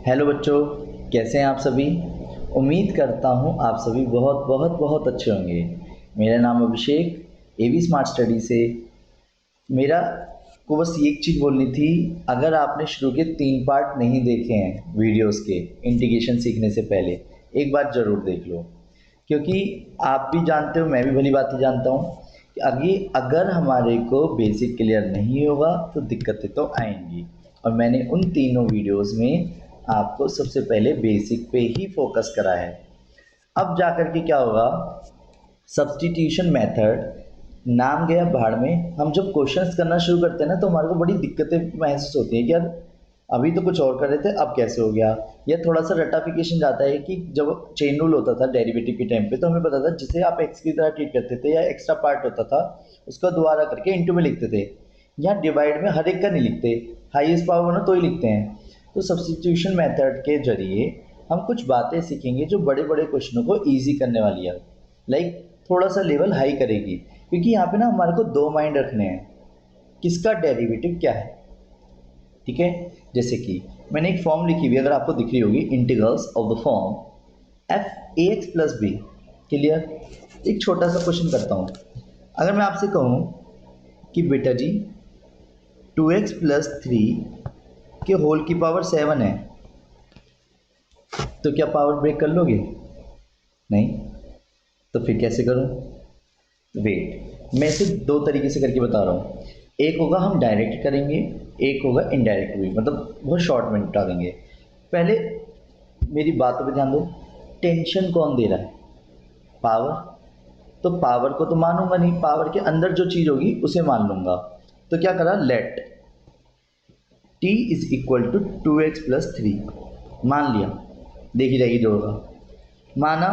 Hello बच्चों, कैसे हैं आप सभी। उम्मीद करता हूं आप सभी बहुत बहुत बहुत अच्छे होंगे। मेरा नाम अभिषेक, एवी स्मार्ट स्टडी से। मेरा को बस एक चीज़ बोलनी थी। अगर आपने शुरू के 3 पार्ट नहीं देखे हैं वीडियोस के इंटीग्रेशन सीखने से पहले, एक बार ज़रूर देख लो, क्योंकि आप भी जानते हो, मैं भी भली बात ही जानता हूँ कि आगे अगर हमारे को बेसिक क्लियर नहीं होगा तो दिक्कतें तो आएंगी। और मैंने उन तीनों वीडियोस में आपको सबसे पहले बेसिक पे ही फोकस करा है। अब जाकर के क्या होगा, सब्स्टिट्यूशन मेथड नाम गया भाड़ में। हम जब क्वेश्चंस करना शुरू करते हैं ना, तो हमारे को बड़ी दिक्कतें महसूस होती हैं कि यार अभी तो कुछ और कर रहे थे, अब कैसे हो गया। या थोड़ा सा रटाफिकेशन जाता है कि जब चेन रूल होता था डेरिवेटिव के टाइम पे, तो हमें पता था जिसे आप एक्स की तरह ट्रीट करते थे या एक्स्ट्रा पार्ट होता था उसका दोबारा करके इंटू में लिखते थे। यहाँ डिवाइड में हर एक का नहीं लिखते, हाईएस्ट पावर बनो तो ही लिखते हैं। तो सब्स्टिट्यूशन मेथड के जरिए हम कुछ बातें सीखेंगे जो बड़े बड़े क्वेश्चनों को ईजी करने वाली है, लाइक थोड़ा सा लेवल हाई करेगी। क्योंकि यहाँ पे ना हमारे को 2 माइंड रखने हैं, किसका डेरिवेटिव क्या है। ठीक है, जैसे कि मैंने एक फॉर्म लिखी हुई है, अगर आपको दिख रही होगी, integrals of the form f a x plus b. Clear. एक छोटा सा क्वेश्चन करता हूँ। अगर मैं आपसे कहूँ कि बेटा जी 2x प्लस 3 के होल की पावर 7 है, तो क्या पावर ब्रेक कर लोगे? नहीं। तो फिर कैसे करूँ? वेट, मैं इसे 2 तरीके से करके बता रहा हूँ। एक होगा हम डायरेक्ट करेंगे, एक होगा इनडायरेक्ट वे, मतलब बहुत शॉर्ट में निपटा देंगे। पहले मेरी बातों पे ध्यान दो। टेंशन कौन दे रहा है? पावर। तो पावर को तो मानूंगा नहीं, पावर के अंदर जो चीज़ होगी उसे मान लूंगा। तो क्या करा, let t is equal to 2x plus 3 मान लिया। देखी जाएगी जो होगा। माना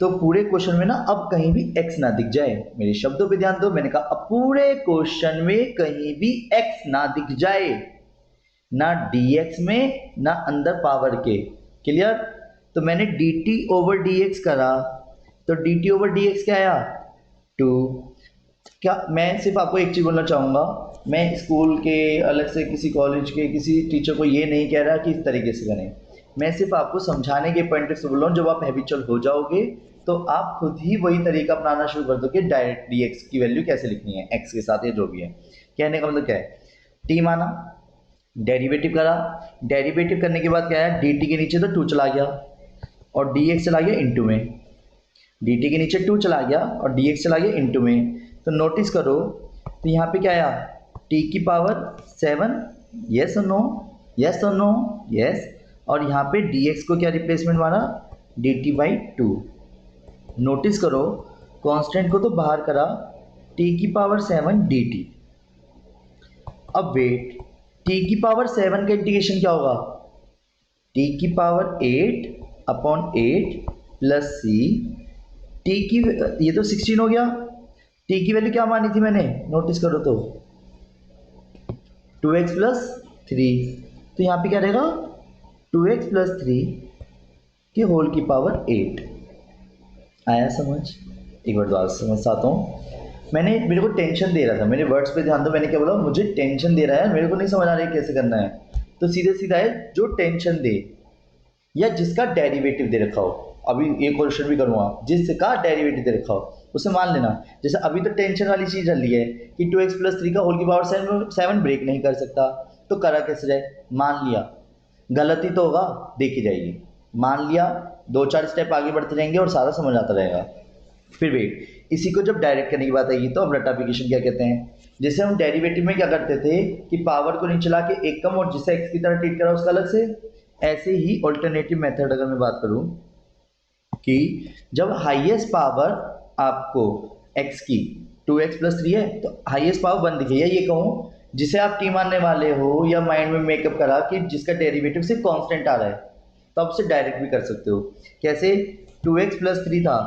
तो पूरे क्वेश्चन में ना अब कहीं भी x ना दिख जाए। मेरे शब्दों पे ध्यान दो, मैंने कहा अब पूरे क्वेश्चन में कहीं भी x ना दिख जाए, ना dx में ना अंदर पावर के। क्लियर। तो मैंने dt ओवर dx करा, तो dt ओवर dx क्या आया? 2। क्या मैं सिर्फ आपको एक चीज़ बोलना चाहूँगा, मैं स्कूल के अलग से किसी कॉलेज के किसी टीचर को ये नहीं कह रहा कि इस तरीके से करें। मैं सिर्फ आपको समझाने के पॉइंट से बोल रहा हूँ। जब आप हैबिचुअल हो जाओगे तो आप खुद ही वही तरीका अपनाना शुरू कर दोगे, डायरेक्ट dx की वैल्यू कैसे लिखनी है x के साथ, या जो भी है। कहने का मतलब क्या है, t माना, डेरिवेटिव करा, डेरिवेटिव करने के बाद क्या है, dt के नीचे तो 2 चला गया और dx चला गया इनटू में। dt के नीचे 2 चला गया और dx चला गया इनटू में। तो नोटिस करो, तो यहाँ पे क्या आया, t की पावर 7। यस और नो, यस और नो, यस। और यहाँ पे dx को क्या रिप्लेसमेंट माना, dt बाई 2। नोटिस करो, कांस्टेंट को तो बाहर करा, t की पावर 7 dt। अब वेट, t की पावर 7 का इंटीग्रेशन क्या होगा, t की power 8 upon 8 plus c। t की ये तो 16 हो गया। t की वैल्यू क्या मानी थी मैंने, नोटिस करो तो 2x प्लस 3। तो यहाँ पे क्या रहेगा, 2x प्लस 3 के होल की पावर 8। आया समझ? एक बार दोबारा समझाता हूँ। मेरे को टेंशन दे रहा था, मेरे वर्ड्स पे ध्यान दो। मैंने क्या बोला, मुझे टेंशन दे रहा है, मेरे को नहीं समझ आ रहा है कैसे करना है। तो सीधे सीधा है, जो टेंशन दे या जिसका डेरिवेटिव दे रखा हो। अभी एक क्वेश्चन भी करूँगा, जिसका डेरिवेटिव दे रखा हो उसे मान लेना। जैसे अभी तो टेंशन वाली चीज़ चल रही है कि 2x प्लस 3 का होल की पावर 7 ब्रेक नहीं कर सकता, तो करा कैसे जाए, मान लिया। गलती तो होगा, देखी जाएगी। मान लिया, 2-4 स्टेप आगे बढ़ते रहेंगे और सारा समझ आता रहेगा। फिर वेट, इसी को जब डायरेक्ट करने की बात आएगी तो अब रटाफिकेशन क्या कहते हैं। जैसे हम डेरिवेटिव में क्या करते थे कि पावर को नीचे ला के एक कम और जिसे x की तरह ट्रीट करा उसका अलग से, ऐसे ही ऑल्टरनेटिव मेथड अगर मैं बात करूं कि जब हाईएस्ट पावर आपको x की 2x प्लस 3 है, तो हाईएस्ट पावर 1 दिखे, या ये कहूँ जिसे आप t मानने वाले हो, या माइंड में मेकअप करा कि जिसका डेरिवेटिव सिर्फ कांस्टेंट आ रहा है, तो आप उसे डायरेक्ट भी कर सकते हो। कैसे, 2x प्लस 3 था,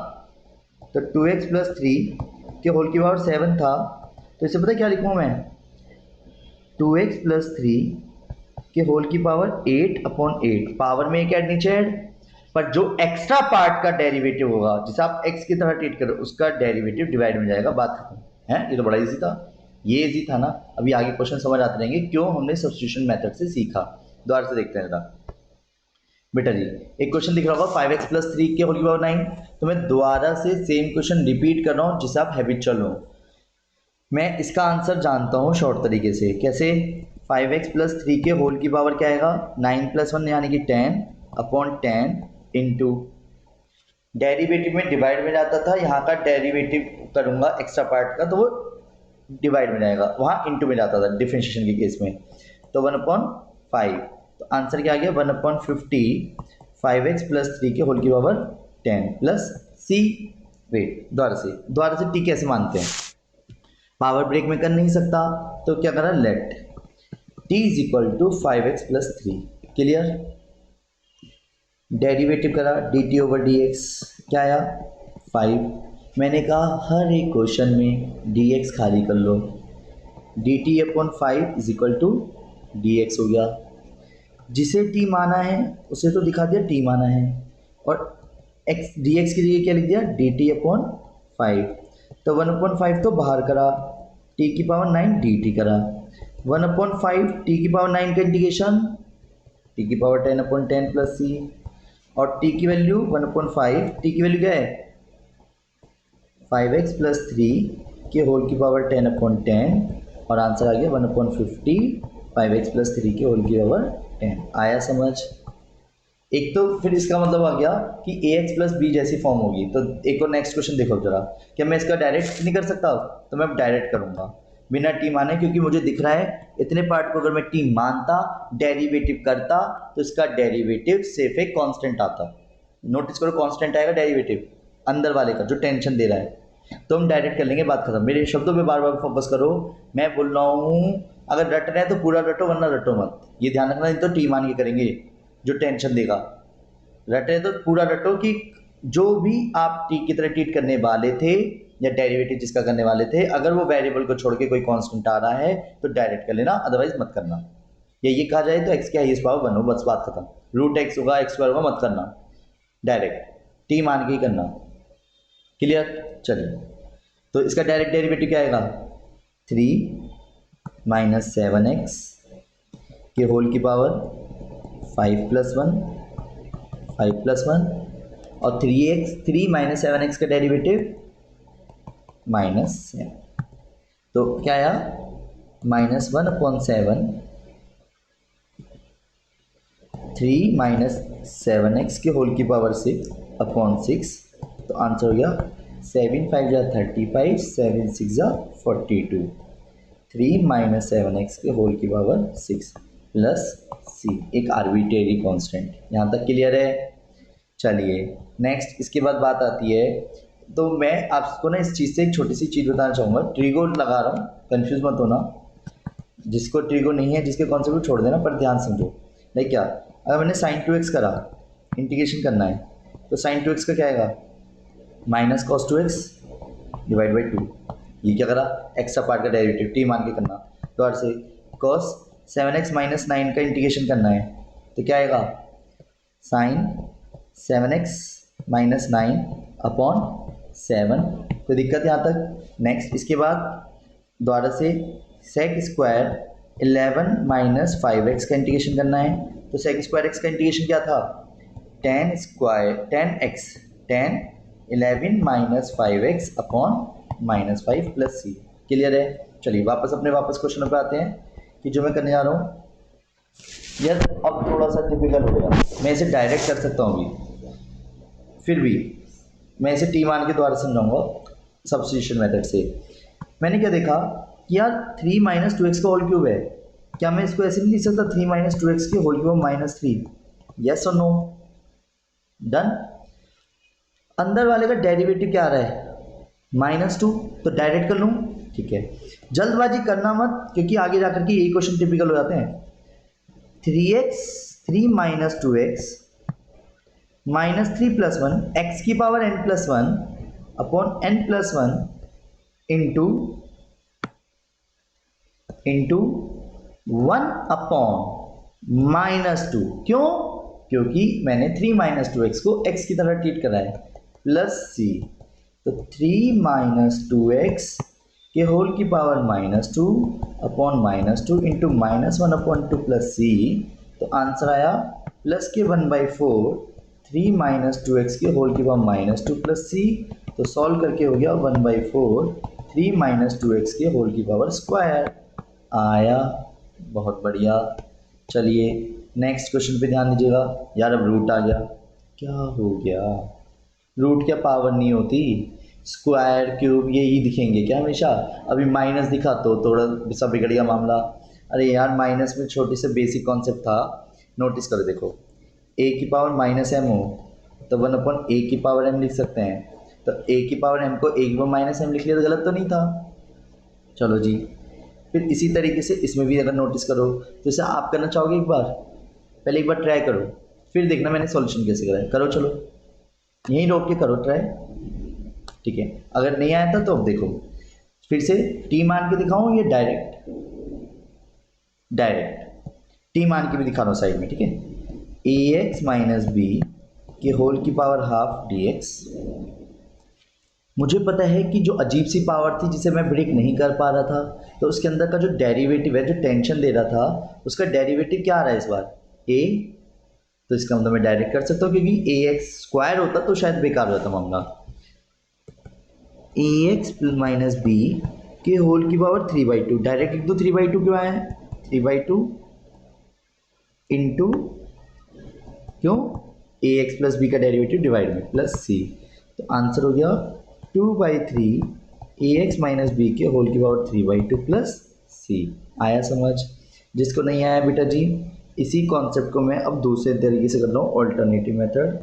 तो 2x प्लस 3 के होल की पावर 7 था, तो इसे पता है क्या लिखूँ मैं, 2x प्लस 3 के होल की पावर 8 अपॉन 8। पावर में एक ऐड नीचे ऐड, पर जो एक्स्ट्रा पार्ट का डेरिवेटिव होगा, जिसे आप x की तरह ट्रीट करो, उसका डेरिवेटिव डिवाइड में जाएगा। बात खत्म है। ये तो बड़ा इजी था, ये इजी था ना। अभी आगे क्वेश्चन समझ आते रहेंगे क्यों हमने सब्स्टिट्यूशन मेथड से सीखा। दोबारा से देखते हैं जरा। बेटा जी एक क्वेश्चन दिख रहा होगा 5x प्लस 3 के होल की पावर 9, तो मैं दोबारा से सेम क्वेश्चन रिपीट कर रहा हूँ जिसे आप हैबिचुअल हो। मैं इसका आंसर जानता हूँ शॉर्ट तरीके से, कैसे? 5x प्लस 3 के होल की पावर क्या आएगा? 9 प्लस 1 यानी कि 10 अपॉन 10 इंटू डेरिवेटिव में डिवाइड में जाता था, यहाँ का डेरिवेटिव करूँगा एक्स्ट्रा पार्ट का तो वो डिवाइड में जाएगा, वहाँ इंटू में जाता था डिफरेंशिएशन के केस में। तो 1/5, तो आंसर क्या आ गया? 1/50 5x प्लस 3 के होल की पावर 10 प्लस c। वेट, दोबारा से t कैसे मानते हैं? पावर ब्रेक में कर नहीं सकता तो क्या करा? Let t is equal to 5x plus 3। Clear? Derivative करा dt ओवर dx, क्या आया? 5। मैंने कहा हर एक क्वेश्चन में dx खाली कर लो, dt upon 5 is equal to dx हो गया। जिसे t माना है उसे तो दिखा दिया t माना है, और x dx की जगह क्या लिख दिया? dt upon 5। तो 1/5 तो बाहर करा, t की पावर 9 dt करा, 1/5 t की पावर 9 का इंटीग्रेशन t की पावर 10/10 प्लस c, और t की वैल्यू 1/5, t की वैल्यू क्या है? 5x प्लस 3 के होल की पावर 10/10, और आंसर आ गया 1/50 5x प्लस 3 के होल की पावर 10। आया समझ? एक तो फिर इसका मतलब आ गया कि ax प्लस b जैसी फॉर्म होगी। तो एक और नेक्स्ट क्वेश्चन देखो जरा, क्या मैं इसका डायरेक्ट नहीं कर सकता? तो मैं डायरेक्ट करूंगा बिना t माने, क्योंकि मुझे दिख रहा है इतने पार्ट को अगर मैं t मानता, डेरिवेटिव करता, तो इसका डेरिवेटिव सिर्फ एक कांस्टेंट आता। नोटिस करो कांस्टेंट आएगा डेरिवेटिव अंदर वाले का जो टेंशन दे रहा है। तो हम डायरेक्ट कर लेंगे, बात खत्म। मेरे शब्दों पे बार बार फोकस करो। मैं बोल रहा हूँ अगर रट रहे हैं तो पूरा रटो, वरना रटो मत। ये ध्यान रखना, नहीं तो टी मान के करेंगे जो टेंशन देगा। रट रहे तो पूरा रटो कि जो भी आप टी की तरह ट्रीट करने वाले थे या डेरिवेटिव जिसका करने वाले थे, अगर वो वेरिएबल को छोड़ के कोई कांस्टेंट आ रहा है तो डायरेक्ट कर लेना, अदरवाइज मत करना। या ये कहा जाए तो एक्स की हाईएस्ट पावर 1 हो, बस बात खत्म। रूट एक्स होगा, एक्स स्क्वायर होगा, मत करना, डायरेक्ट टी मान के ही करना। क्लियर? चलिए, तो इसका डायरेक्ट डेरिवेटिव क्या आएगा? 3 माइनस 7x के होल की पावर 5 प्लस 1 और 3 माइनस 7x का डेरिवेटिव -7। तो क्या आया? -1/7 3 माइनस 7x के होल की पावर 6/6। तो आंसर हो गया 7 5 जा 35, 7 6 जा 42। 3 माइनस 7x के होल की पावर 6 प्लस c, एक आर्बिट्रेरी कांस्टेंट। यहाँ तक क्लियर है? चलिए नेक्स्ट, इसके बाद बात आती है, तो मैं आपको ना इस चीज़ से एक छोटी सी चीज़ बताना चाहूँगा। ट्रिगो लगा रहा हूँ, कंफ्यूज मत होना। जिसको ट्रिगो नहीं है, जिसके कॉन्सेप्ट को छोड़ देना, पर ध्यान समझो। नहीं क्या, अगर मैंने sin 2x करा, इंटीग्रेशन करना है, तो sin 2x का क्या आएगा? Minus cos 2x divide by 2। ये क्या करा? एक्स्ट्रा पार्ट का डेरिवेटिव टी मान के करना। तो और से cos 7x माइनस 9 का इंटीग्रेशन करना है, तो क्या आएगा? sin 7x minus 9 upon 7। कोई दिक्कत यहाँ तक? नेक्स्ट, इसके बाद दोबारा से sec स्क्वायर 11 माइनस 5x का इंटीग्रेशन करना है। तो sec स्क्वायर x का इंटीग्रेशन क्या था? 10 11 minus 5x upon -5 plus c। Clear है? चलिए वापस क्वेश्चन पे आते हैं कि जो मैं करने जा रहा हूँ यार, अब थोड़ा सा टिपिकल हो गया। मैं इसे डायरेक्ट कर सकता हूँ भी, फिर भी मैं इसे टी मान के द्वारा समझाऊंगा सब्स्टिट्यूशन मेथड से। मैंने क्या देखा कि यार 3 माइनस 2x का होल क्यूब है, क्या मैं इसको ऐसे नहीं लिख सकता 3 माइनस 2x के होल क्यूब -3? यस और नो? डन। अंदर वाले का डेरिवेटिव क्या आ रहा है? -2, तो डायरेक्ट कर लूँ, ठीक है। जल्दबाजी करना मत, क्योंकि आगे जाकर के यही क्वेश्चन टिपिकल हो जाते हैं। 3 minus 2x minus 3 plus 1 x की power n plus 1 upon n plus 1 into 1 upon -2। क्यों? क्योंकि मैंने 3 माइनस 2x को x की तरह ट्रीट करा है, प्लस c। तो 3 माइनस 2x के होल की power -2 upon -2 into -1 upon 2 plus c। तो आंसर आया प्लस के 1/4 3 माइनस 2x के होल की पावर -2 प्लस सी, तो सॉल्व करके हो गया 1/4 3 माइनस 2x के होल की पावर स्क्वायर आया। बहुत बढ़िया। चलिए नेक्स्ट क्वेश्चन पे ध्यान दीजिएगा। यार अब रूट आ गया, क्या हो गया? रूट क्या पावर नहीं होती? स्क्वायर क्यूब यही दिखेंगे क्या हमेशा? अभी माइनस दिखा तो थोड़ा सा बिगड़ गया मामला। अरे यार माइनस में छोटी से बेसिक कॉन्सेप्ट था, नोटिस करो। देखो ए की पावर माइनस एम हो तो 1/a की पावर m लिख सकते हैं, तो a की पावर m को a की पावर माइनस एम लिख लिया तो गलत तो नहीं था। चलो जी, फिर इसी तरीके से इसमें भी अगर नोटिस करो तो इसे आप करना चाहोगे एक बार, पहले एक बार ट्राई करो, फिर देखना मैंने सॉल्यूशन कैसे करा है। करो, चलो यहीं रोक के करो ट्राई, ठीक है। अगर नहीं आया था तो अब देखो फिर से टी मान के दिखाऊं या डायरेक्ट? डायरेक्ट टी मान के भी दिखा रहा हूँ साइड में, ठीक है। ए एक्स माइनस बी के होल की पावर हाफ डी एक्स। मुझे पता है कि जो अजीब सी पावर थी जिसे मैं ब्रेक नहीं कर पा रहा था, तो उसके अंदर का जो डेरिवेटिव है, जो टेंशन दे रहा था, उसका डेरिवेटिव क्या आ रहा है इस बार? ए। तो इसका मतलब मैं डायरेक्ट कर सकता हूँ, क्योंकि ए एक्स स्क्वायर होता तो शायद बेकार होता मामला। ए एक्स माइनस बी के होल की पावर 3/2 डायरेक्ट लिख दो। 3/2 क्यों आया है? 3/2 इंटू क्यों? ए एक्स प्लस बी का डेरिवेटिव डिवाइड में प्लस सी, तो आंसर हो गया 2/3 ए एक्स माइनस बी के होल की पावर 3/2 प्लस सी। आया समझ? जिसको नहीं आया बेटा जी, इसी कॉन्सेप्ट को मैं अब दूसरे तरीके से कर रहा हूँ, ऑल्टरनेटिव मेथड।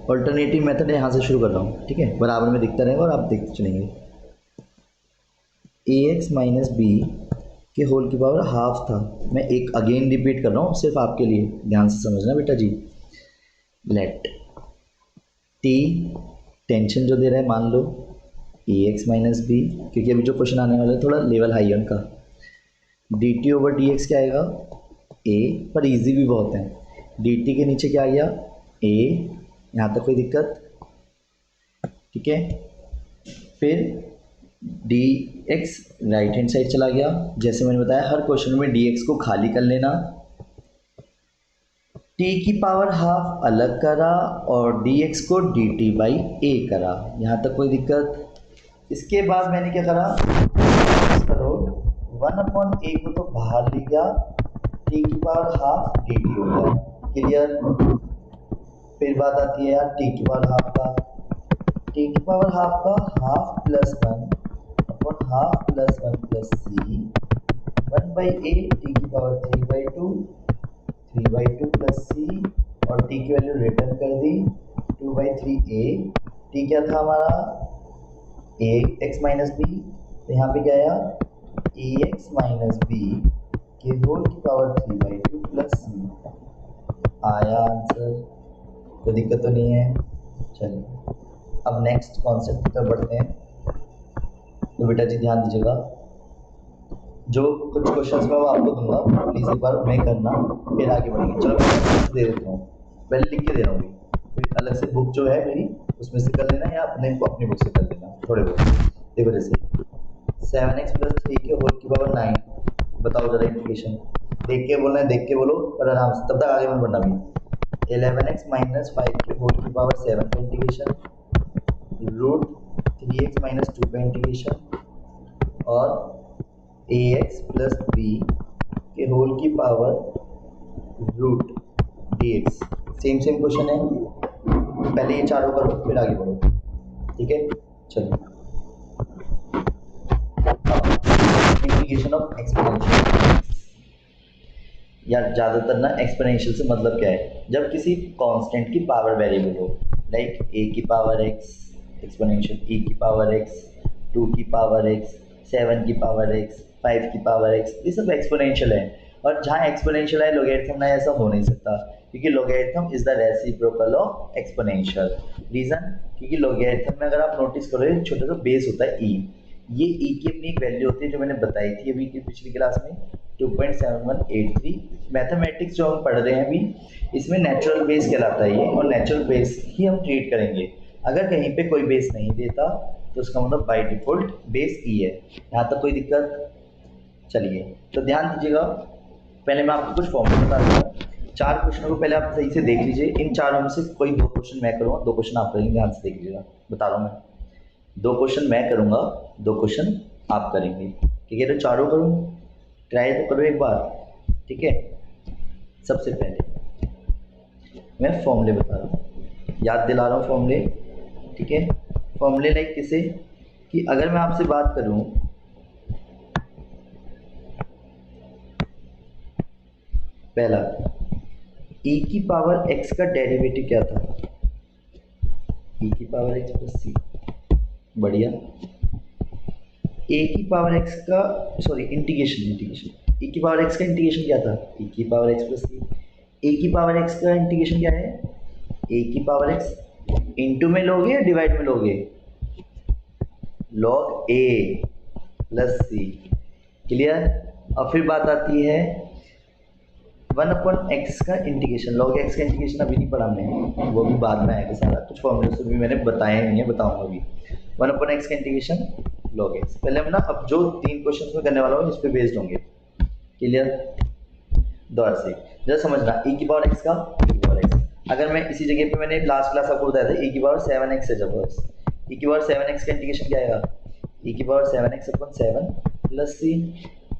ऑल्टरनेटिव मेथड यहाँ से शुरू कर रहा हूँ, ठीक है, बराबर में दिखता रहेगा और आप देखते चलेंगे। ए एक्स माइनस बी के होल की पावर हाफ था, मैं एक अगेन रिपीट कर रहा हूँ सिर्फ आपके लिए, ध्यान से समझना बेटा जी। लेट टी टेंशन जो दे रहा है मान लो ए एक्स माइनस बी, क्योंकि अभी जो क्वेश्चन आने वाला है थोड़ा लेवल हाई है उनका। D T over D x क्या आएगा? ए, पर इजी भी बहुत है। डी टी के नीचे क्या आ गया? ए, यहाँ तक कोई दिक्कत? ठीक है। फिर D x right hand side चला गया, जैसे मैंने बताया हर क्वेश्चन में डी एक्स को खाली कर लेना। टी की पावर हाफ अलग करा और डी एक्स को डी टी बाई ए करा, यहाँ तक कोई दिक्कत? इसके बाद मैंने क्या करा? करो 1/a को तो बाहर ले गया, टी की पावर हाफ डी टी हो गया। क्लियर? फिर बात आती है यार टी की पावर हाफ का। टी की पावर हाफ का half plus 1 half plus 1 plus C 1/a T की पावर 3/2 प्लस सी, और टी की वैल्यू रिटर्न कर दी 2/3a। टी क्या था हमारा? ए एक्स माइनस बी, तो यहाँ पे क्या आया? ए एक्स माइनस बी के होल की पावर 3/2 प्लस सी। आया आंसर? कोई दिक्कत तो नहीं है? चलिए अब नेक्स्ट कॉन्सेप्ट की तरफ बढ़ते हैं। तो बेटा जी ध्यान दीजिएगा, जो कुछ क्वेश्चंस मैं वो आपको दूंगा, प्लीज़ एक बार उन्हें करना, फिर आगे बढ़ेंगे। चलो मैं दे देता हूँ, पहले लिख के दे रहा हूँ, फिर अलग से बुक जो है मेरी उसमें से कर लेना या अपने अपनी बुक से कर लेना थोड़े बहुत। देखो जैसे 7x प्लस 3 के होल की पावर 9, बताओ जरा इंटीग्रेशन। देख के बोलना है, देख के बोलो और आराम से, तब तक आगे मत बढ़ना भी। 11x माइनस 5 के होल की पावर 7 का इंटीग्रेशन, रूट 3x माइनस 2 का इंटीग्रेशन, और ax प्लस बी के होल की power root dx। Same question है, पहले ये चारों करो फिर आगे बढ़ो, ठीक है। चलो इंटीग्रेशन ऑफ एक्सपोनेंशियल। यार ज़्यादातर ना एक्सपोनेंशियल से मतलब क्या है? जब किसी कांस्टेंट की पावर वेरिएबल हो, लाइक a की पावर x एक्सपोनेंशियल e की पावर x, 2 की पावर x, 7 की पावर x, 5 की पावर x, ये सब एक्सपोनेंशियल है। और जहाँ एक्सपोनेंशियल है लोगैरिथम ना, ऐसा हो नहीं सकता, क्योंकि logarithm is the reciprocal of exponential. Reason, क्योंकि लोगैरिथम में अगर आप नोटिस करो छोटा सा बेस होता है e, ये e की अपनी एक वैल्यू होती है जो मैंने बताई थी अभी की पिछली क्लास में 2.7183। मैथमेटिक्स जो हम पढ़ रहे हैं अभी, इसमें नेचुरल बेस कहलाता है ये, और नेचुरल बेस ही हम ट्रीट करेंगे। अगर कहीं पे कोई बेस नहीं देता तो उसका मतलब बाय डिफॉल्ट बेस ई है। यहाँ तक कोई दिक्कत? चलिए तो ध्यान दीजिएगा, पहले मैं आपको कुछ फॉर्मूला बता दूंगा। 4 क्वेश्चनों को पहले आप सही से देख लीजिए। इन चारों में से कोई 2 क्वेश्चन मैं करूँगा, 2 क्वेश्चन आप करेंगे। ध्यान से देख लीजिएगा, बता रहा हूँ मैं। 2 क्वेश्चन मैं करूँगा, 2 क्वेश्चन आप करेंगे। ठीक है, तो चारों करूँ, ट्राई तो करो एक बार। ठीक है, सबसे पहले मैं फॉर्मूले बता रहा हूँ, याद दिला रहा हूँ फॉर्मूले। ठीक है, फॉर्मूले लाइक किसे, कि अगर मैं आपसे बात करूँ, पहला e की पावर x का डेरिवेटिव क्या था, e की पावर x प्लस सी, बढ़िया। a की पावर x का, सॉरी इंटीग्रेशन e की पावर x का इंटीग्रेशन क्या था, e की power x plus c. a की पावर x का इंटीग्रेशन क्या है, a की पावर x इंटू में लोगे या डिवाइड में लोगे, log a plus c. Clear. और फिर बात आती है 1/x का इंटीग्रेशन, लॉग x का इंटीग्रेशन अभी नहीं पढ़ा हमने, वो भी बाद में आएगा सारा, कुछ फॉर्मूले से भी मैंने बताया नहीं है, बताऊंगा अभी। 1/x का इंटीग्रेशन लॉग x। पहले हम ना अब जो 3 क्वेश्चन में करने वाला हूँ इस पे बेस्ड होंगे। क्लियर, दौर से जरा समझना, e की पावर x का e की पावर x, अगर मैं इसी जगह पे मैंने लास्ट क्लास आपको बताया था e की पावर 7x है, जबरदस्त। e की पावर 7x का इंटीग्रेशन क्या आएगा, e की पावर 7x/7 प्लस सी।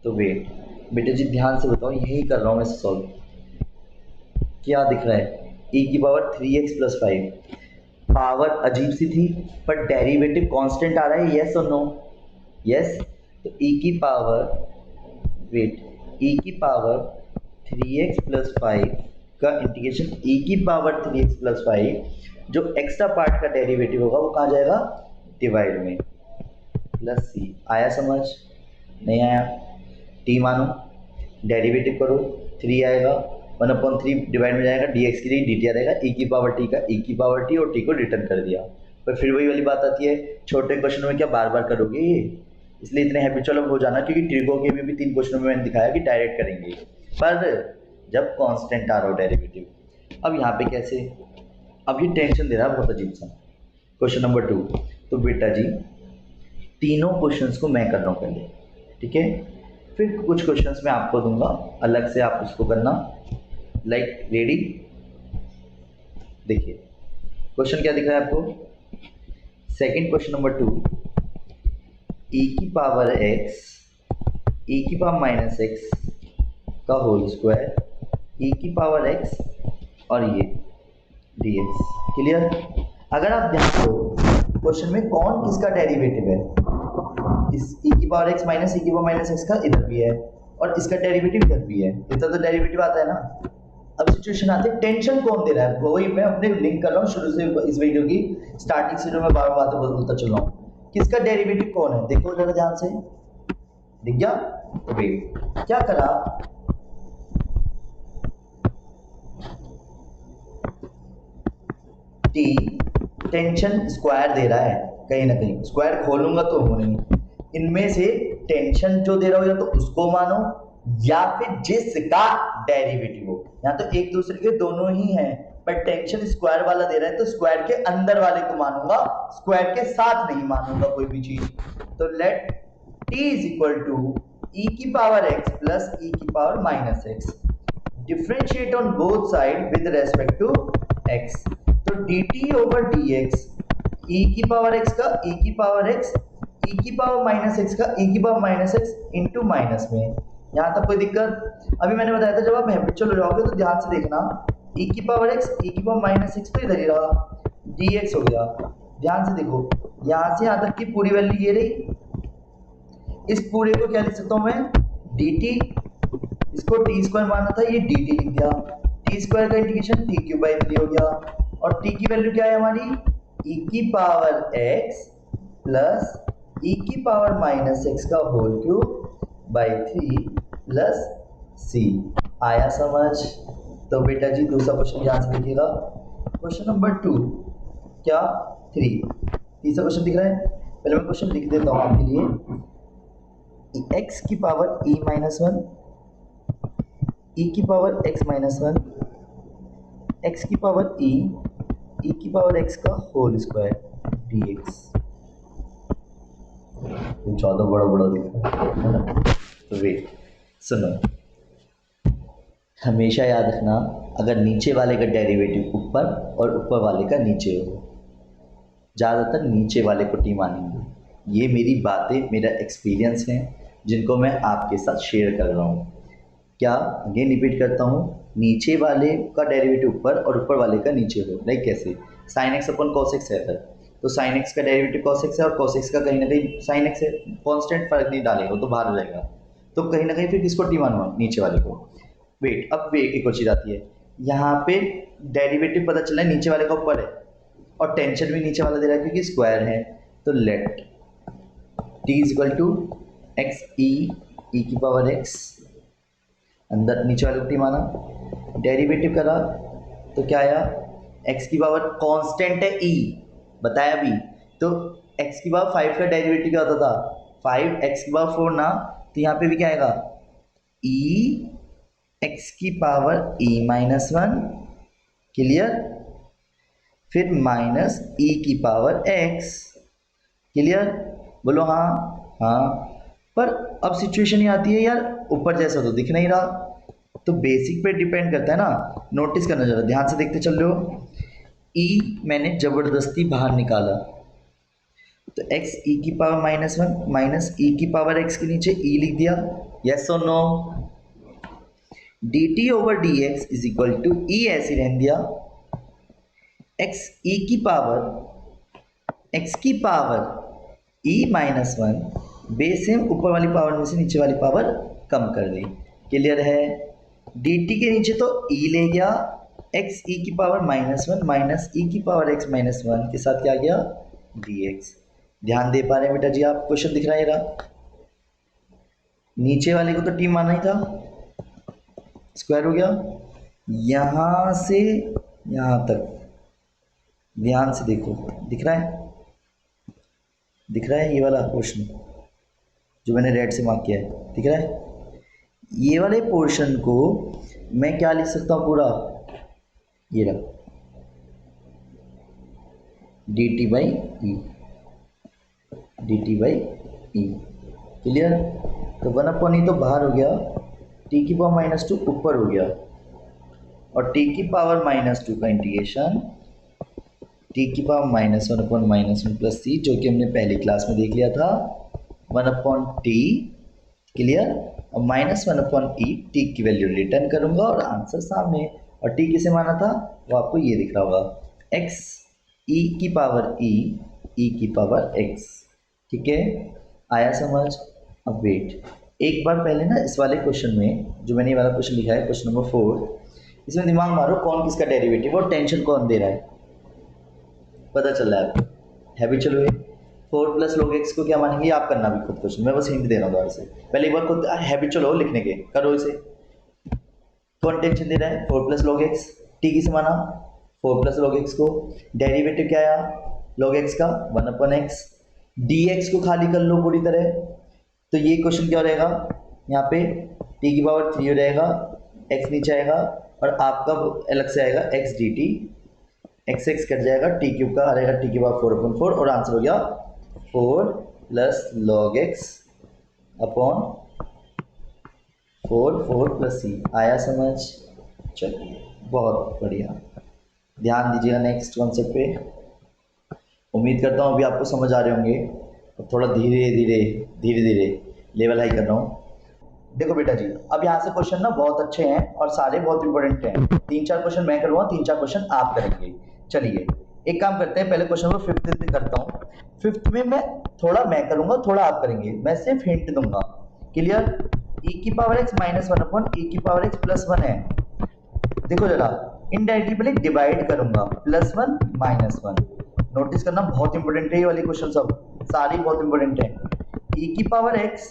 तो वेट बेटे जी ध्यान से बताओ, यही कर रहा हूँ मैं सॉल्व। क्या दिख रहा है, e की पावर 3x प्लस 5, पावर अजीब सी थी पर डेरिवेटिव कांस्टेंट आ रहा है, यस और नो, यस। तो e की पावर, वेट, e की पावर 3x प्लस 5 का इंटीग्रेशन e की पावर 3x प्लस 5, जो एक्स्ट्रा पार्ट का डेरिवेटिव होगा वो कहाँ जाएगा, डिवाइड में, प्लस सी। आया समझ, नहीं आया, टी मानो, डेरिवेटिव करो, 3 आएगा, 1/3 डिवाइड में जाएगा, dx के लिए dt आ रहेगा, e की पावर t का e की पावर t, और t को रिटर्न कर दिया। पर फिर वही वाली बात आती है, छोटे क्वेश्चन में क्या बार बार करोगे ये, इसलिए इतने हैबिचुअल हो जाना, क्योंकि ट्रिगो के भी 3 क्वेश्चनों में मैंने दिखाया कि डायरेक्ट करेंगे, पर जब कांस्टेंट आ रहा हो डेरिवेटिव। अब यहाँ पे कैसे, अब ये टेंशन दे रहा है बहुत अजीब सा। क्वेश्चन नंबर 2, तो बेटा जी तीनों क्वेश्चंस को मैं कर रहा हूँ पहले, ठीक है, फिर कुछ क्वेश्चंस मैं आपको दूंगा अलग से, आप उसको करना। लाइक रेडी, देखिए क्वेश्चन क्या दिख रहा है आपको, सेकंड क्वेश्चन नंबर 2, e की पावर x, e की पावर माइनस x का होल स्क्वायर, e की पावर x और ये dx। क्लियर। अगर आप ध्यान दो क्वेश्चन में कौन किसका डेरिवेटिव है, इस e की पावर x माइनस e की पावर माइनस x का इधर भी है और इसका डेरिवेटिव इधर भी है, इतना तो डेरिवेटिव आता है ना। अब सिचुएशन आती है टेंशन कौन दे रहा है, वही मैं अपने लिंक कर रहा हूँ शुरू से, इस वीडियो की स्टार्टिंग से जो मैं बार बार बोलता चल रहा हूँ, किसका डेरिवेटिव कौन है, देखो जरा ध्यान से, दिख गया। तो वेट, क्या करा, टी टेंशन स्क्वायर दे रहा है, कहीं ना कहीं स्क्वायर खोलूंगा तो हो नहीं, इनमें से टेंशन जो दे रहा हो या तो उसको मानो या फिर जिसका डेरिवेटिव हो, यहाँ तो एक दूसरे के दोनों ही हैं, पर टेंशन स्क्वायर वाला दे रहा है तो स्क्वायर के अंदर वाले को मानूंगा, स्क्वायर के साथ नहीं मानूंगा कोई भी चीज। तो let t is equal to e की पावर x प्लस e की power minus x, differentiate on both side with respect to x। तो dt ओवर dx, e की पावर x का e की पावर x, e की power minus x का e की power minus x into minus में। यहाँ तक कोई दिक्कत, अभी मैंने बताया था जब आप हैबिचुअल हो जाओगे तो ध्यान से देखना, e की पावर x, e की पावर माइनस x तो इधर ही रहा, dx हो गया। ध्यान से देखो, यहाँ से यहाँ तक की पूरी वैल्यू ये रही, इस पूरे को क्या लिख सकता हूँ मैं, dt, इसको टी स्क्वायर माना था, ये dt लिख दिया, टी स्क्वायर का इंटीग्रेशन t³ हो गया, और t की वैल्यू क्या है हमारी, e की पावर x प्लस e की पावर माइनस x का whole cube by 3 plus c। आया समझ। तो बेटा जी दूसरा क्वेश्चन ध्यान से देखिएगा, क्वेश्चन नंबर 2 क्या 3, तीसरा क्वेश्चन दिख रहा है, पहले मैं क्वेश्चन लिख देता हूँ आपके लिए, x की पावर e माइनस 1, e की पावर x माइनस 1, x की पावर e, e की पावर x का होल स्क्वायर dx। ज़्यादा बड़ा बड़ा दिख रहा है ना, वेट, सुनो, हमेशा याद रखना, अगर नीचे वाले का डेरिवेटिव ऊपर और ऊपर वाले का नीचे हो, ज़्यादातर नीचे वाले को टी मानेंगे। ये मेरी बातें, मेरा एक्सपीरियंस है जिनको मैं आपके साथ शेयर कर रहा हूँ। क्या, अगेन रिपीट करता हूँ, नीचे वाले का डेरिवेटिव ऊपर और ऊपर वाले का नीचे हो। लाइक कैसे, sine x upon cos x है अगर, तो साइन एक्स का डेरिवेटिव कॉस एक्स है और कॉस एक्स का कहीं ना कहीं साइन एक्स है, कांस्टेंट फर्क नहीं डालेगा, वो तो बाहर हो जाएगा। तो कहीं ना कहीं फिर किसको टी मानूंगा, नीचे वाले को। वेट, अब वेट एक और चीज़ आती है, यहाँ पे डेरिवेटिव पता चला है नीचे वाले का ऊपर है और टेंशन भी नीचे वाला दे रहा है क्योंकि स्क्वायर है। तो let T is equal to X E की पावर एक्स, अंदर नीचे वाले को टी माना, डेरिवेटिव करा तो क्या आया, एक्स की पावर कांस्टेंट है ई, बताया भी। तो एक्स की पावर 5 का डेरिवेटिव क्या होता था, 5 एक्स की पावर 4 ना, तो यहाँ पे भी क्या आएगा, ई एक्स की पावर ई माइनस 1, क्लियर, फिर माइनस ई की पावर एक्स, क्लियर, बोलो हाँ। हाँ, पर अब सिचुएशन ये आती है यार, ऊपर जैसा तो दिख नहीं रहा, तो बेसिक पे डिपेंड करता है ना, नोटिस करना जरा, ध्यान से देखते चल रहे हो। ई मैंने जबरदस्ती बाहर निकाला, तो एक्स ई की पावर माइनस 1 माइनस ई की पावर एक्स के नीचे ई लिख दिया, यस और no. D T over D X is equal to E ऐसे रहने दिया, एक्स ई की power E minus 1 base same, ऊपर वाली पावर में से नीचे वाली पावर कम कर दी, क्लियर है। डी टी के नीचे तो ई ले गया, एक्स ई की पावर माइनस 1 माइनस ई की पावर एक्स माइनस 1 के साथ क्या गया, डी एक्स। ध्यान दे पा रहे हैं बेटा जी आप, क्वेश्चन दिख रहा है रहा, नीचे वाले को तो टी माना ही था, स्क्वायर हो गया, यहां से यहां तक ध्यान से देखो, दिख रहा है ये वाला पोर्शन जो मैंने रेड से मार्क किया है, दिख रहा है। ये वाले पोर्शन को मैं क्या लिख सकता हूँ पूरा, ये रहा D T by E, clear. तो 1/e तो बाहर हो गया, टी की पावर -2 ऊपर हो गया, और टी की पावर -2 का इंटीग्रेशन टी की पावर -1/-1 प्लस सी, जो कि हमने पहली क्लास में देख लिया था, 1/t, क्लियर, और -1/e, टी की वैल्यू रिटर्न करूंगा और आंसर सामने। और टी किसे माना था, वो आपको ये दिख रहा होगा, एक्स ई की पावर ई की पावर एक्स, ठीक है, आया समझ। अब वेट, एक बार पहले ना इस वाले क्वेश्चन में जो मैंने ये वाला क्वेश्चन लिखा है, क्वेश्चन नंबर 4, इसमें दिमाग मारो कौन किसका डेरिवेटिव और टेंशन कौन दे रहा है, पता चल रहा है आपको, हैबिचुअल वे। 4 प्लस log x को क्या मानेंगे, आप करना भी खुद क्वेश्चन, मैं बस हिंट दे रहा हूँ दोबारा से, पहले एक बार खुद हैबिचुअल हो लिखने के, करो इसे। कौन टेंशन दे रहा है, 4 प्लस log x, टी किसे माना, 4 प्लस log x को, डेरिवेटिव क्या आया log x का 1/x, dx को खाली कर लो पूरी तरह, तो ये क्वेश्चन क्या रहेगा, यहाँ पे t की पावर 3 रहेगा, x नीचे आएगा और आपका अलग से आएगा x dt, x x cut जाएगा, टी क्यूब का आ रहेगा टी की पावर 4/4, और आंसर हो गया 4 plus log x upon 4 plus C, आया समझ। चलिए बहुत बढ़िया, ध्यान दीजिएगा नेक्स्ट कॉन्सेप्ट पे, उम्मीद करता हूँ अभी आपको समझ आ रहे होंगे, और थोड़ा धीरे धीरे लेवल हाई कर रहा हूँ। देखो बेटा जी, अब यहाँ से क्वेश्चन ना बहुत अच्छे हैं और सारे बहुत इंपॉर्टेंट हैं, 3-4 क्वेश्चन मैं करूँगा, 3-4 क्वेश्चन आप करेंगे। चलिए एक काम करते हैं, पहले क्वेश्चन को 5th करता हूँ, 5th में मैं थोड़ा मैं करूँगा थोड़ा आप करेंगे, मैं सिर्फ हिंट दूंगा, क्लियर। e की पावर x -1/e की पावर x प्लस 1 है, देखो जरा इनडायरेक्टली पहले डिवाइड करूंगा, +1 -1, नोटिस करना बहुत इंपॉर्टेंट है ये वाले क्वेश्चन, सब सारे बहुत इंपॉर्टेंट है। e की power x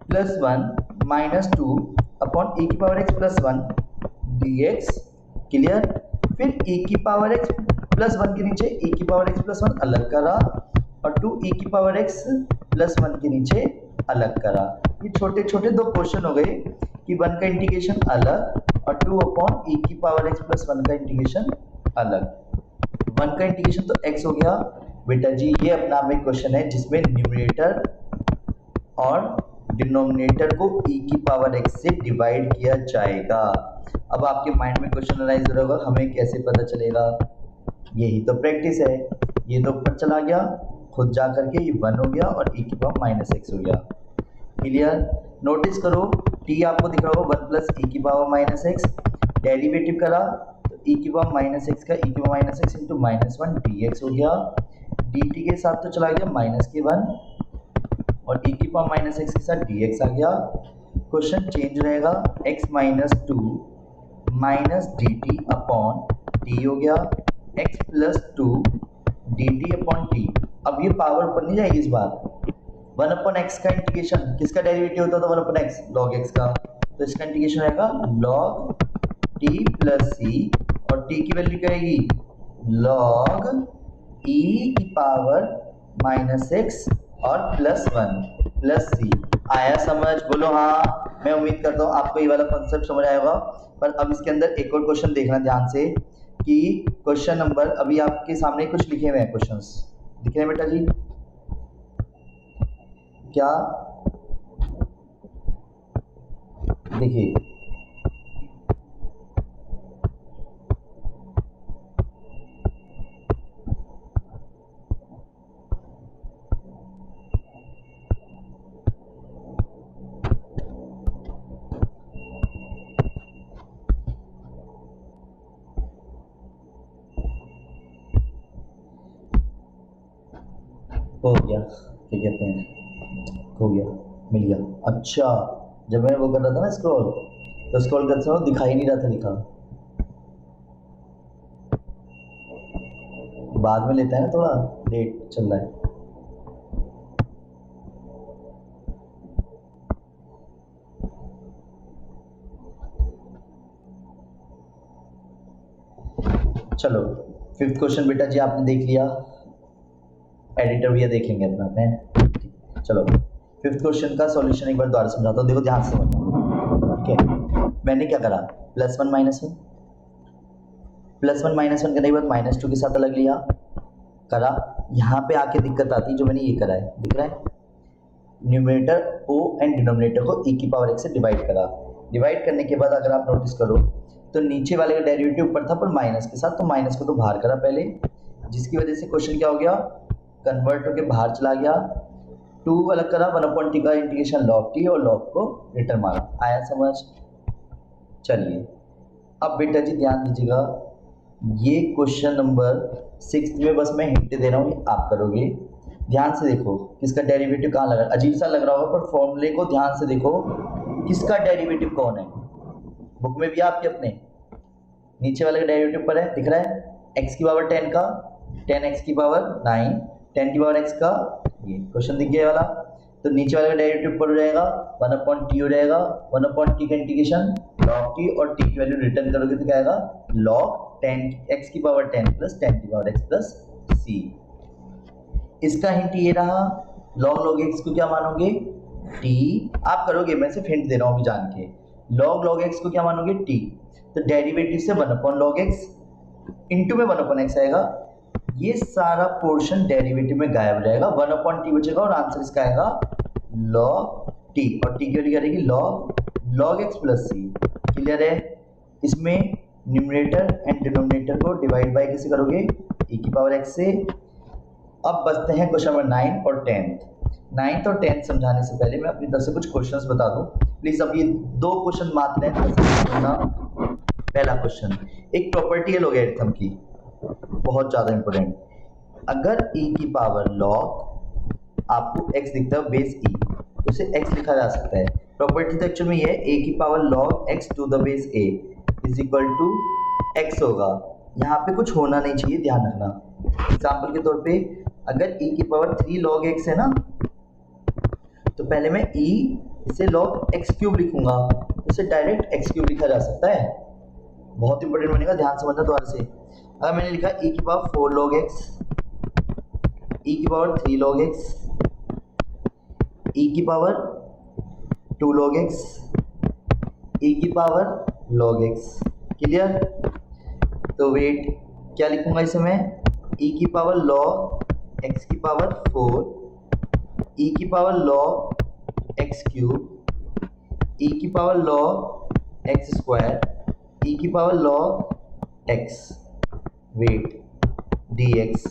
plus 1 -2 upon e की power x plus 1 dx, clear. फिर e की पावर x प्लस 1 के नीचे e की पावर x प्लस 1 अलग करा, और 2e की पावर x प्लस 1 के नीचे अलग करा। ये छोटे छोटे दो क्वेश्चन हो गए कि 1 का इंटीग्रेशन अलग और 2 अपॉन e की पावर x प्लस 1 का इंटीग्रेशन अलग। 1 का इंटीग्रेशन तो x हो गया बेटा जी, ये अपना में क्वेश्चन है जिसमें न्यूमरेटर और डिनोमिनेटर को e की पावर x से डिवाइड किया जाएगा। अब आपके माइंड में क्वेश्चन अराइज हो रहा होगा, हमें कैसे पता चलेगा? यही तो प्रैक्टिस है। ये तो ऊपर चला गया, खुद जा करके ये 1 हो गया और e की पावर माइनस एक्स हो गया। क्लियर? नोटिस करो t आपको दिख रहा होगा 1 प्लस e की पावर माइनस एक्स, डेरिवेटिव करा तो e की पावर माइनस एक्स का e की power minus x into minus 1 dx हो गया, dt के साथ तो चला गया माइनस के 1 और e की पावर माइनस एक्स के साथ dx आ गया। क्वेश्चन चेंज रहेगा, x minus 2 minus D T upon T हो गया, x plus 2 D T upon T. अब ये पावर ऊपर नहीं जाएगी इस बार। 1 अपॉन एक्स का इंटीग्रेशन किसका डेरिवेटिव होता था? 1 अपॉन एक्स लॉग एक्स का, तो इसका इंटीग्रेशन रहेगा लॉग टी प्लस सी और टी की वैल्यू क्या आएगी? लॉग ई की पावर माइनस एक्स और प्लस 1 प्लस सी। आया समझ? बोलो हाँ। मैं उम्मीद करता हूँ आपको ये वाला कॉन्सेप्ट समझ आया होगा। पर अब इसके अंदर एक और क्वेश्चन देखना ध्यान से कि क्वेश्चन नंबर अभी आपके सामने कुछ लिखे हुए हैं, क्वेश्चंस दिख रहे हैं बेटा जी? क्या देखिए, हो गया, क्या कहते हैं, हो गया, मिल गया। अच्छा, जब मैं वो कर रहा था ना स्क्रॉल, तो स्क्रॉल करते समय दिखाई नहीं रहा था लिखा, बाद में लेता है ना, थोड़ा लेट चल रहा है। चलो 5th क्वेश्चन बेटा जी आपने देख लिया, एडिटर भैया देख लेंगे अपना में। चलो 5th क्वेश्चन का सॉल्यूशन एक बार दोबारा समझाता हूँ, देखो ध्यान से समझना, ठीक है? मैंने क्या करा, प्लस 1 माइनस 1, प्लस 1 माइनस 1 करने के बाद माइनस 2 के साथ अलग लिया, करा। यहाँ पे आके दिक्कत आती है, जो मैंने ये करा है, दिख रहा है? न्यूमरेटर ओ एंड डिनोमिनेटर को e की पावर x से डिवाइड करा। डिवाइड करने के बाद अगर आप नोटिस करो तो नीचे वाले का डेरिवेटिव ऊपर था पर माइनस के साथ, तो माइनस को तो बाहर करा पहले, जिसकी वजह से क्वेश्चन क्या हो गया, कन्वर्ट होकर बाहर चला गया। 2 अलग करा, 1/t का इंटीग्रेशन लॉग टी और लॉग को रिटर्न मारा। आया समझ? चलिए अब बेटा जी ध्यान दीजिएगा, ये क्वेश्चन नंबर 6 में बस मैं हिंट दे रहा हूँ, आप करोगे। ध्यान से देखो किसका डेरिवेटिव कहाँ लगा, अजीब सा लग रहा होगा पर फॉर्मूले को ध्यान से देखो, किसका डेरिवेटिव कौन है। बुक में भी आपके अपने नीचे वाले का डेरिवेटिव पर है, दिख रहा है? x की पावर 10 का 10x की पावर 9, 10 की पावर x का, ये क्वेश्चन दिख गया वाला। तो नीचे वाले का डेरिवेटिव पर हो जाएगा 1/t हो जाएगा, 1/t का इंटीग्रेशन log t और t की वैल्यू रिटर्न करोगे तो क्या आएगा, log 10x की पावर 10 प्लस 10 की पावर x प्लस c। इसका हिंट ये रहा, log x को क्या मानोगे, t। आप करोगे, मैं सिर्फ हिंट दे रहा हूँ अभी जान के। log x को क्या मानोगे, t। तो डेरिवेटिव से 1/log x इंटू में 1/x आएगा, ये सारा पोर्शन डेरिवेटिव में गायब हो जाएगा, 1/t बचेगा और आंसर इसका आएगा log t और t की वैल्यू क्या रहेगी, log x plus c। Clear है? इसमें न्यूमरेटर एंड डिनोमिनेटर को डिवाइड बाय कैसे करोगे, e की पावर x से। अब बचते हैं क्वेश्चन नंबर 9 और 10th। 9th और 10th समझाने से पहले मैं अपनी तरफ से कुछ क्वेश्चंस बता दूं प्लीज। अब ये 2 क्वेश्चन मात्र हैं। पहला क्वेश्चन, एक प्रॉपर्टी है लॉगरिथम की, बहुत ज़्यादा इंपॉर्टेंट। अगर e की पावर log आपको x दिखता है बेस e, तो इसे x लिखा जा सकता है। प्रॉपर्टी तो एक्चुअल में ये है, a की power log x to the base a is equal to x होगा। यहाँ पे कुछ होना नहीं चाहिए, ध्यान रखना। एग्जाम्पल के तौर पे अगर e की पावर 3 log x है ना, तो पहले मैं e इसे log x क्यूब लिखूंगा, इसे डायरेक्ट x क्यूब लिखा जा सकता है। बहुत इंपॉर्टेंट बनेगा, ध्यान समझना दोबारा से। अगर मैंने लिखा e की पावर 4 log x, e की पावर 3 log x, e की पावर 2 log x, e की पावर log x। क्लियर? तो वेट क्या लिखूंगा इसे मैं, e की पावर log x की पावर 4, e की power log x X cube E की power log X square E की power log X wait D X.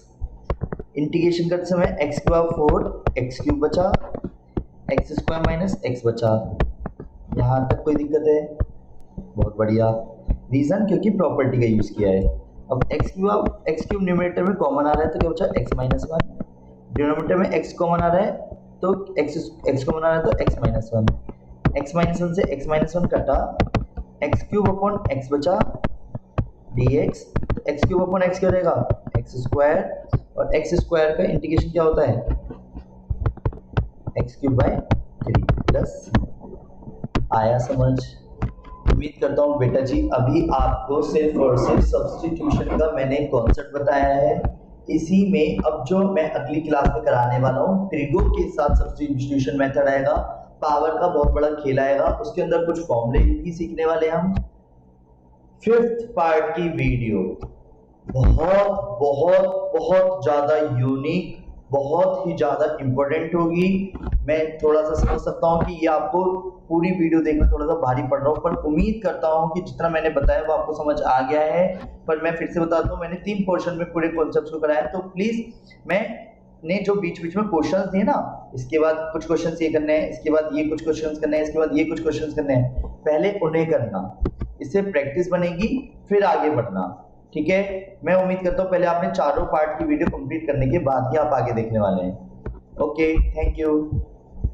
Integration करते समय एक्स की पावर 4 एक्स क्यूब बचा, एक्स स्क्वायर माइनस एक्स बचा। यहाँ तक कोई दिक्कत है? बहुत बढ़िया। रीज़न क्योंकि प्रॉपर्टी का यूज़ किया है। अब एक्स क्यूब न्यूमरेटर में कॉमन आ रहा है तो क्या बचा एक्स माइनस वन, डिनोमिनेटर में एक्स कॉमन आ रहा है तो एक्स कॉमन आ रहा है तो x minus one, x minus one से एक्स माइनस वन कटा, एक्स क्यूब अपॉन एक्स बचा D x, x cube upon x क्या रहेगा एक्स स्क्वायर, और एक्स स्क्वायर का इंटीग्रेशन क्या होता है एक्स क्यूब बाय 3 प्लस। आया समझ? उम्मीद करता हूँ बेटा जी अभी आपको सिर्फ और सिर्फ सब्स्टिट्यूशन का मैंने कॉन्सेप्ट बताया है। इसी में अब जो मैं अगली क्लास में कराने वाला हूँ त्रिगुण के साथ सब्स्टिट्यूशन मेथड आएगा, पावर का बहुत बड़ा खेल आएगा, उसके अंदर कुछ फॉर्मूले भी सीखने वाले हैं हम। 5th पार्ट की वीडियो बहुत बहुत बहुत ज्यादा यूनिक, बहुत ही ज्यादा इंपॉर्टेंट होगी। मैं थोड़ा सा समझ सकता हूँ कि ये आपको पूरी वीडियो देखना थोड़ा सा भारी पड़ रहा हो, पर उम्मीद करता हूँ कि जितना मैंने बताया वो आपको समझ आ गया है। पर मैं फिर से बताता हूँ, मैंने 3 पोर्शन में पूरे कॉन्सेप्ट को कराया, तो प्लीज मैंने जो बीच बीच में क्वेश्चंस दिए ना, इसके बाद कुछ क्वेश्चंस ये करने हैं, इसके बाद ये कुछ क्वेश्चंस करने हैं, इसके बाद ये कुछ क्वेश्चंस करने हैं, पहले उन्हें करना, इससे प्रैक्टिस बनेगी, फिर आगे बढ़ना। ठीक है? मैं उम्मीद करता हूँ पहले आपने चारों पार्ट की वीडियो कंप्लीट करने के बाद ही आप आगे देखने वाले हैं। Okay, thank you.